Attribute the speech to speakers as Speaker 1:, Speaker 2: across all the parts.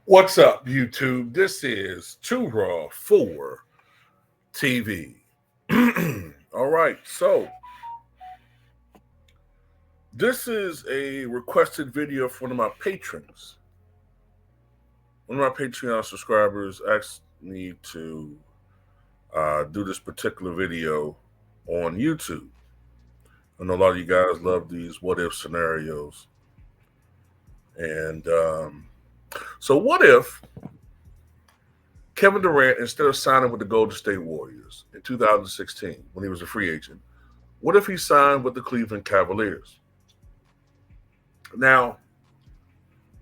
Speaker 1: What's up, YouTube? This is Too Raw for TV. All right, so this is a requested video from one of my patrons. One of my Patreon subscribers asked me to do this particular video on YouTube. I know a lot of you guys love these what-if scenarios. And so what if Kevin Durant, instead of signing with the Golden State Warriors in 2016 when he was a free agent, what if he signed with the Cleveland Cavaliers? Now,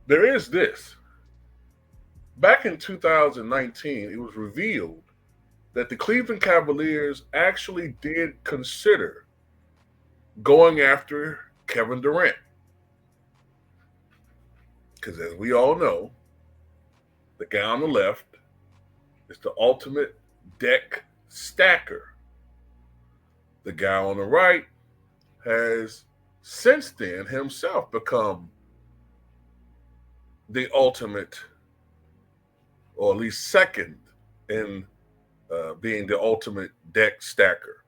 Speaker 1: there is this. Back in 2019, it was revealed that the Cleveland Cavaliers actually did consider going after Kevin Durant. Because as we all know, the guy on the left is the ultimate deck stacker. The guy on the right has since then himself become the ultimate, or at least second in being the ultimate deck stacker.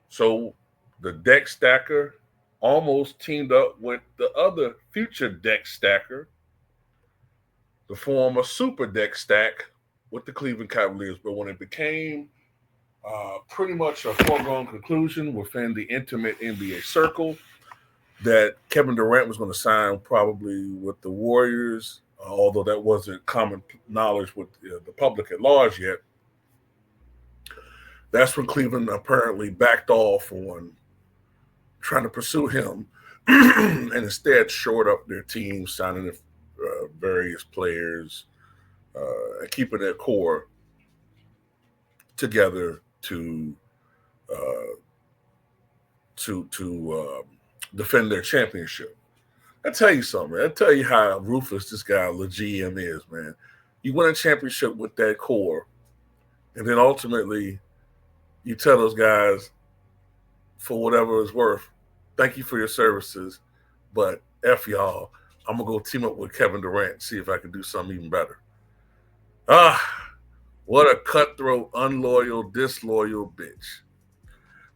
Speaker 1: So the deck stacker almost teamed up with the other future deck stacker to form a super deck stack with the Cleveland Cavaliers. But when it became pretty much a foregone conclusion within the intimate NBA circle that Kevin Durant was going to sign probably with the Warriors, although that wasn't common knowledge with the public at large yet, that's when Cleveland apparently backed off on trying to pursue him and instead shored up their team, signing various players, and keeping their core together to defend their championship. I tell you something, man. I tell you how ruthless this guy, the GM, is, man. You win a championship with that core, and then ultimately you tell those guys, for whatever it's worth, thank you for your services, but F y'all, I'm going to go team up with Kevin Durant and see if I can do something even better. What a cutthroat, unloyal, disloyal bitch.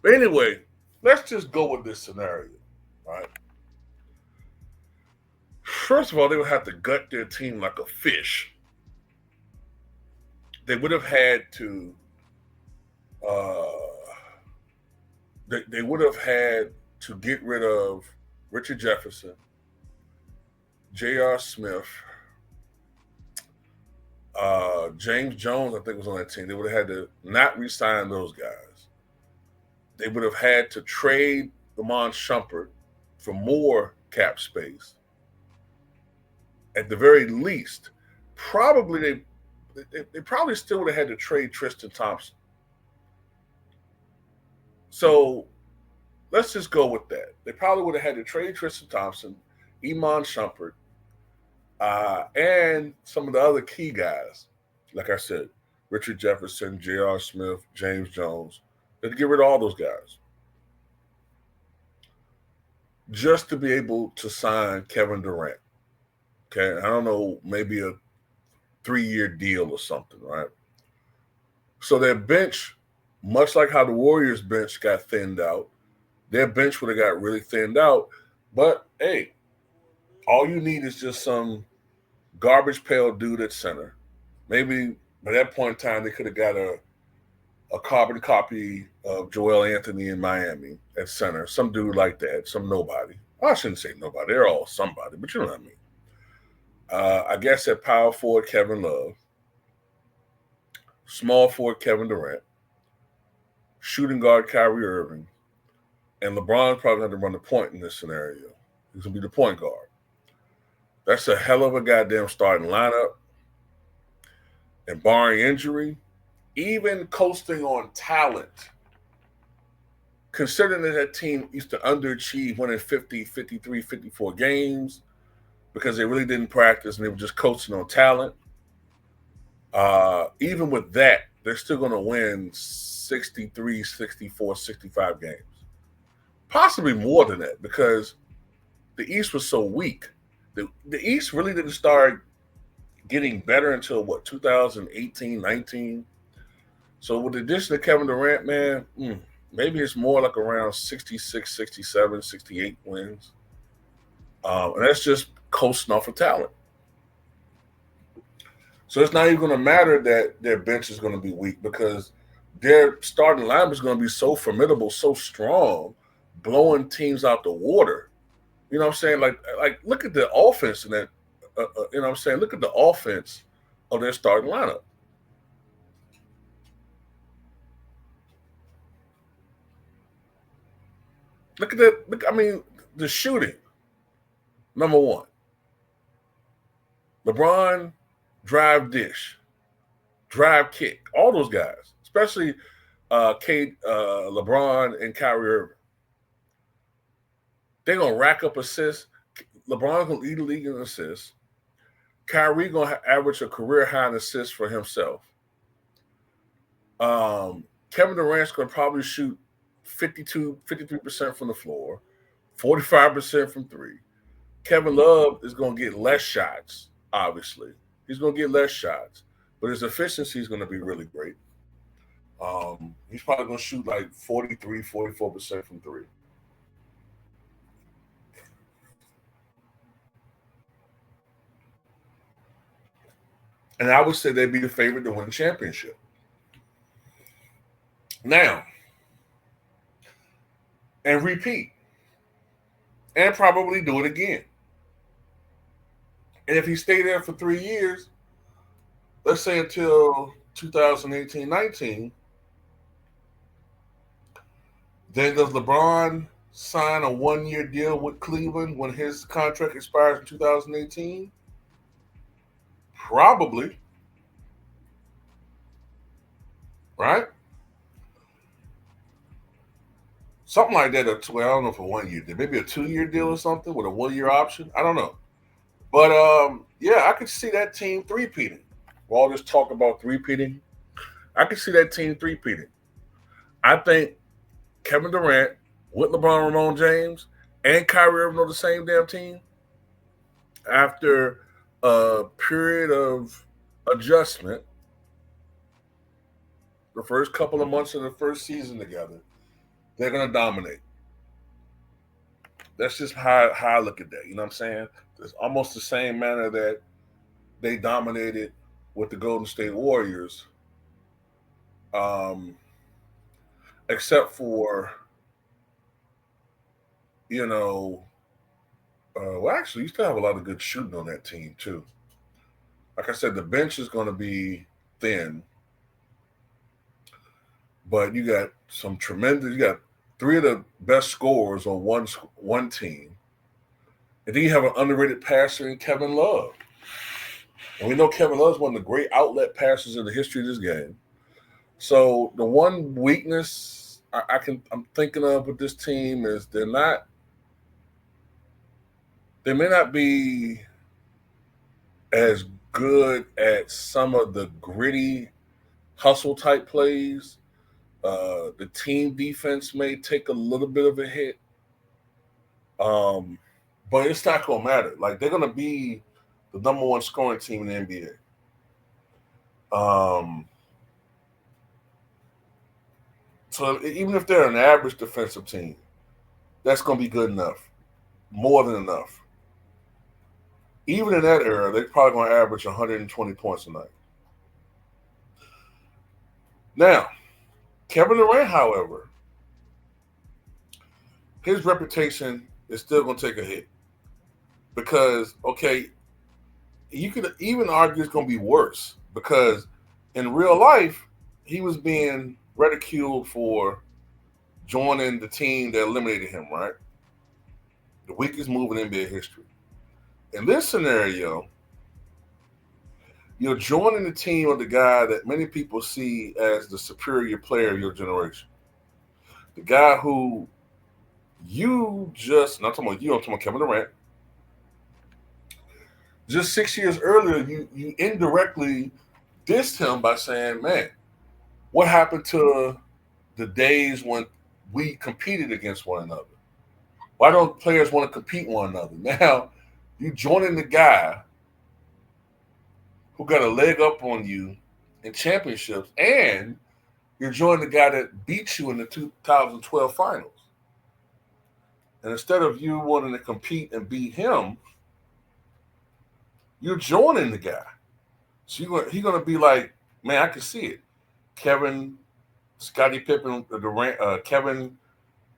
Speaker 1: But anyway, let's just go with this scenario, right? First of all, they would have to gut their team like a fish. They would have had to they would have had to get rid of Richard Jefferson, J.R. Smith, James Jones, I think, was on that team. They would have had to not re-sign those guys. They would have had to trade Iman Shumpert for more cap space. At the very least, probably they probably still would have had to trade Tristan Thompson. So let's just go with that. They probably would have had to trade Tristan Thompson, Iman Shumpert, and some of the other key guys. Like I said, Richard Jefferson, J.R. Smith, James Jones. They had to get rid of all those guys just to be able to sign Kevin Durant. Okay, I don't know, maybe a 3-year deal or something, right? So their bench, much like how the Warriors bench got thinned out, their bench would have got really thinned out. But hey, all you need is just some garbage pail dude at center. Maybe by that point in time, they could have got a carbon copy of Joel Anthony in Miami at center. Some dude like that, some nobody. I shouldn't say nobody. They're all somebody, but you know what I mean. I guess at power forward, Kevin Love. Small forward, Kevin Durant. Shooting guard, Kyrie Irving. And LeBron's probably going to run the point in this scenario. He's going to be the point guard. That's a hell of a goddamn starting lineup. And barring injury, even coasting on talent, considering that team used to underachieve, winning 50, 53, 54 games because they really didn't practice and they were just coasting on talent. Even with that, they're still going to win 63, 64, 65 games. Possibly more than that because the East was so weak. The East really didn't start getting better until what, 2018, 19. So with the addition of Kevin Durant, man, maybe it's more like around 66, 67, 68 wins. And that's just coasting off of talent. So it's not even going to matter that their bench is going to be weak because their starting lineup is going to be so formidable, so strong, blowing teams out the water. You know what I'm saying? Like look at the offense in that. You know what I'm saying? Look at the offense of their starting lineup. Look at that. Look, I mean, the shooting. Number one, LeBron, drive dish, drive kick. All those guys, especially LeBron and Kyrie Irving. They're gonna rack up assists. LeBron's gonna lead the league in assists. Kyrie gonna average a career high in assists for himself. Kevin Durant's gonna probably shoot 53% from the floor, 45% from three. Kevin Love is gonna get less shots, obviously. He's gonna get less shots, but his efficiency is gonna be really great. He's probably gonna shoot like 43, 44% from three. And I would say they'd be the favorite to win the championship. Now, and repeat, and probably do it again. And if he stayed there for 3 years, let's say until 2018-19, then does LeBron sign a 1-year deal with Cleveland when his contract expires in 2018? Probably. Right? Something like that. Well, I don't know for 1 year. Maybe a 2-year deal or something with a 1-year option. I don't know. But yeah, I could see that team three-peating. All this talk about three-peating, I could see that team three-peating. I think Kevin Durant with LeBron, Ramon James, and Kyrie Irving on the same damn team after a period of adjustment, the first couple of months of the first season together, they're going to dominate. That's just how I look at that. You know what I'm saying? It's almost the same manner that they dominated with the Golden State Warriors, um, except for, you know, well, actually, you still have a lot of good shooting on that team, too. Like I said, the bench is going to be thin, but you got some tremendous, you got three of the best scorers on one team. And then you have an underrated passer in Kevin Love. And we know Kevin Love is one of the great outlet passers in the history of this game. So the one weakness I'm thinking of with this team is they may not be as good at some of the gritty hustle type plays. The team defense may take a little bit of a hit. But it's not gonna matter. Like they're gonna be the number one scoring team in the NBA. So even if they're an average defensive team, that's gonna be good enough, more than enough. Even in that era, they're probably gonna average 120 points a night. Now, Kevin Durant, however, his reputation is still gonna take a hit because you could even argue it's going to be worse because in real life, he was being ridiculed for joining the team that eliminated him, right? The weakest move in NBA history. In this scenario, You're joining the team of the guy that many people see as the superior player of your generation. The guy who you just, not talking about you, I'm talking about Kevin Durant. Just 6 years earlier, you indirectly dissed him by saying, man, what happened to the days when we competed against one another? Why don't players want to compete one another? Now, you joining the guy who got a leg up on you in championships, and you're joining the guy that beat you in the 2012 finals. And instead of you wanting to compete and beat him, you're joining the guy. So he's going to be like, man, I can see it. Kevin, Scottie Pippen, Durant, Kevin,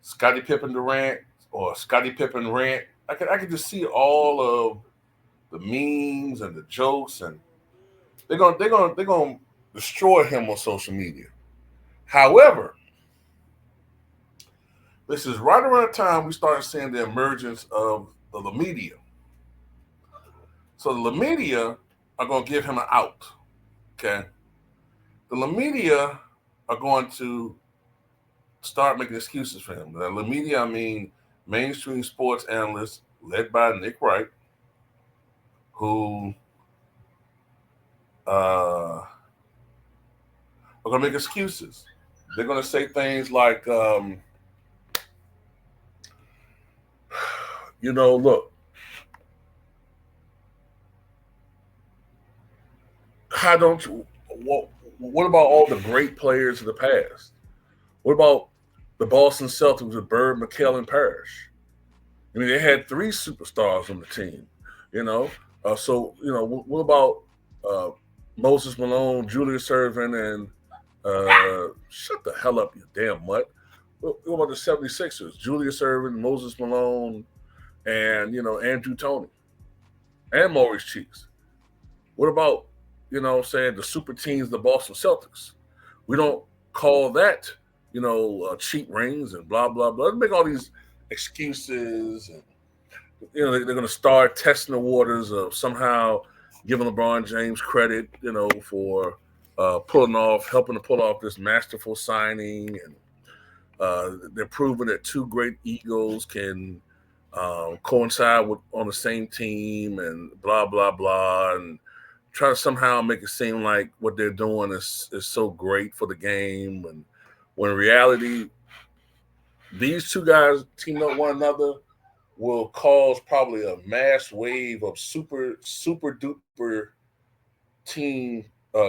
Speaker 1: Scottie Pippen Durant, or Scottie Pippen Rant. I could just see all of the memes and the jokes, and they're gonna destroy him on social media. However, this is right around the time we started seeing the emergence of the media. So the media are going to give him an out. Okay, the media are going to start making excuses for him. The media, I mean mainstream sports analysts led by Nick Wright, who are going to make excuses. They're going to say things like, look, how don't you? What about all the great players of the past? What about the Boston Celtics with Bird, McHale, and Parrish? I mean, they had 3 superstars on the team. What about Moses Malone, Julius Erving, and shut the hell up, you damn mutt. What about the 76ers? Julius Erving, Moses Malone, and, Andrew Toney and Maurice Cheeks. What about, saying the super teams, the Boston Celtics? We don't call that, cheap rings and blah, blah, blah. They make all these excuses, and, they're going to start testing the waters of somehow giving LeBron James credit, for helping to pull off this masterful signing. And they're proving that 2 great egos can coincide on the same team, and blah, blah, blah. And try to somehow make it seem like what they're doing is so great for the game. And when in reality, these 2 guys teaming up one another will cause probably a mass wave of super duper team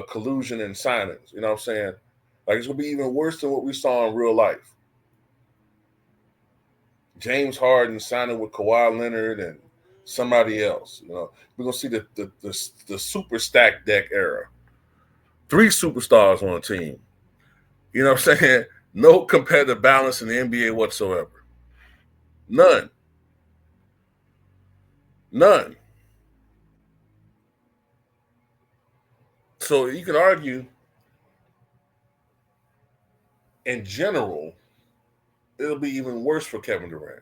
Speaker 1: collusion and signings. You know what I'm saying? Like, it's gonna be even worse than what we saw in real life. James Harden signing with Kawhi Leonard and somebody else. We're gonna see the super stack deck era. 3 superstars on a team. You know what I'm saying? No competitive balance in the NBA whatsoever. None. So you can argue, in general, it'll be even worse for Kevin Durant.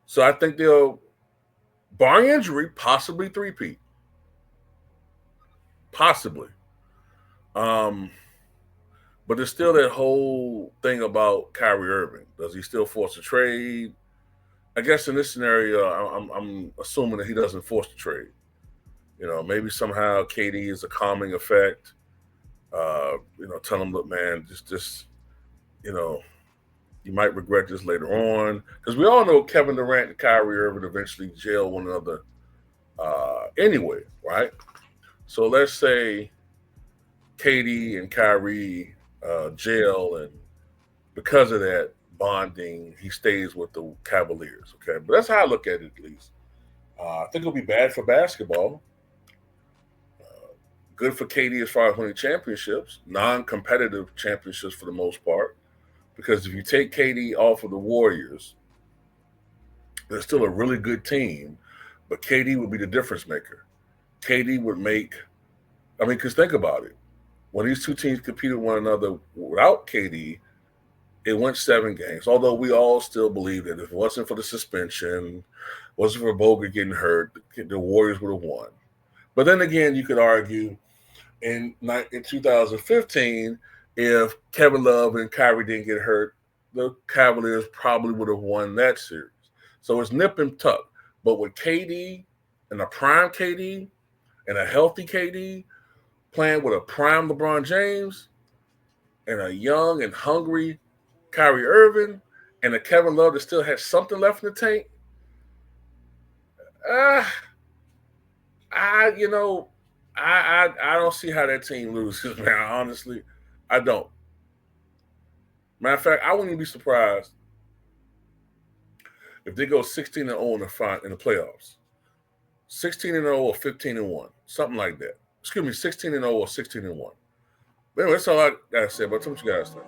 Speaker 1: So I think they'll, barring injury, possibly 3-peat. Possibly. But there's still that whole thing about Kyrie Irving. Does he still force a trade? I guess in this scenario, I'm assuming that he doesn't force the trade. Maybe somehow KD is a calming effect. Tell him, look, man, just you might regret this later on. Because we all know Kevin Durant and Kyrie Irving eventually jail one another anyway, right? So let's say KD and Kyrie jail, and because of that bonding, he stays with the Cavaliers. Okay, but that's how I look at it, at least. I think it'll be bad for basketball. Good for KD as far as winning championships, non-competitive championships for the most part. Because if you take KD off of the Warriors, they're still a really good team, but KD would be the difference maker. KD would make, because think about it. When these 2 teams competed with one another without KD, it went 7 games. Although we all still believe that if it wasn't for the suspension, wasn't for Bogut getting hurt, the Warriors would have won. But then again, you could argue in 2015, if Kevin Love and Kyrie didn't get hurt, the Cavaliers probably would have won that series. So it's nip and tuck. But with KD and a prime KD and a healthy KD playing with a prime LeBron James and a young and hungry Kyrie Irving and a Kevin Love that still has something left in the tank, uh, I you know I don't see how that team loses, man. Honestly, I don't. Matter of fact, I wouldn't even be surprised if they go 16-0 in the playoffs. 16-0 or 15-1, something like that. Excuse me, 16-0 or 16-1. But anyway, that's all I gotta say about what you guys think.